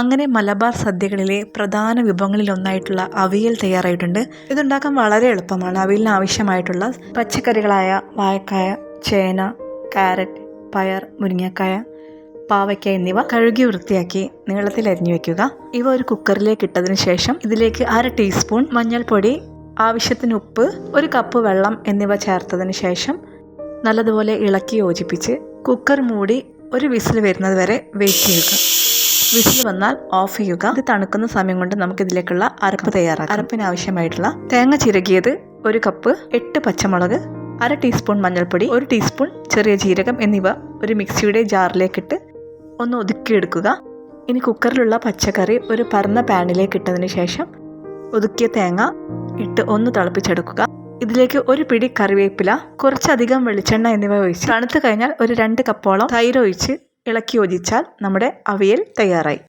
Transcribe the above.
അങ്ങനെ മലബാർ സദ്യകളിലെ പ്രധാന വിഭവങ്ങളിലൊന്നായിട്ടുള്ള അവിയൽ തയ്യാറായിട്ടുണ്ട്. ഇതുണ്ടാക്കാൻ വളരെ എളുപ്പമാണ്. അവിയലിന് ആവശ്യമായിട്ടുള്ള പച്ചക്കറികളായ വാഴക്കായ, ചേന, കാരറ്റ്, പയർ, മുരിങ്ങക്കായ, പാവയ്ക്ക എന്നിവ കഴുകി വൃത്തിയാക്കി നീളത്തിൽ അരിഞ്ഞു വെക്കുക. ഇവ ഒരു കുക്കറിലേക്ക് ഇട്ടതിന് ശേഷം ഇതിലേക്ക് 1/2 ടീസ്പൂൺ മഞ്ഞൾപ്പൊടി, ആവശ്യത്തിന് ഉപ്പ്, 1 കപ്പ് വെള്ളം എന്നിവ ചേർത്തതിന് ശേഷം നല്ലതുപോലെ ഇളക്കി യോജിപ്പിച്ച് കുക്കർ മൂടി ഒരു വിസിൽ വരുന്നത് വരെ വെയിറ്റ് ചെയ്യുക. വിസിൽ വന്നാൽ ഓഫ് ചെയ്യുക. ഇത് തണുക്കുന്ന സമയം കൊണ്ട് നമുക്കിതിലേക്കുള്ള അരപ്പ് തയ്യാറാക്കാം. അരപ്പിന് ആവശ്യമായിട്ടുള്ള തേങ്ങ ചിരകിയത് 1 കപ്പ്, 8 പച്ചമുളക്, 1/2 ടീസ്പൂൺ മഞ്ഞൾപ്പൊടി, 1 ടീസ്പൂൺ ചെറിയ ജീരകം എന്നിവ ഒരു മിക്സിയുടെ ജാറിലേക്കിട്ട് ഒന്ന് ഒതുക്കിയെടുക്കുക. ഇനി കുക്കറിലുള്ള പച്ചക്കറി ഒരു പരന്ന പാനിലേക്ക് ഇട്ടതിന് ശേഷം ഒതുക്കിയ തേങ്ങ ഇട്ട് ഒന്ന് തിളപ്പിച്ചെടുക്കുക. ഇതിലേക്ക് 1 പിടി കറിവേപ്പില, കുറച്ചധികം വെളിച്ചെണ്ണ എന്നിവ ഒഴിച്ച് തണുത്ത് കഴിഞ്ഞാൽ ഒരു 2 കപ്പോളം തൈര് ഒഴിച്ച് ഇളക്കി യോജിച്ചാൽ നമ്മുടെ അവിയൽ തയ്യാറായി.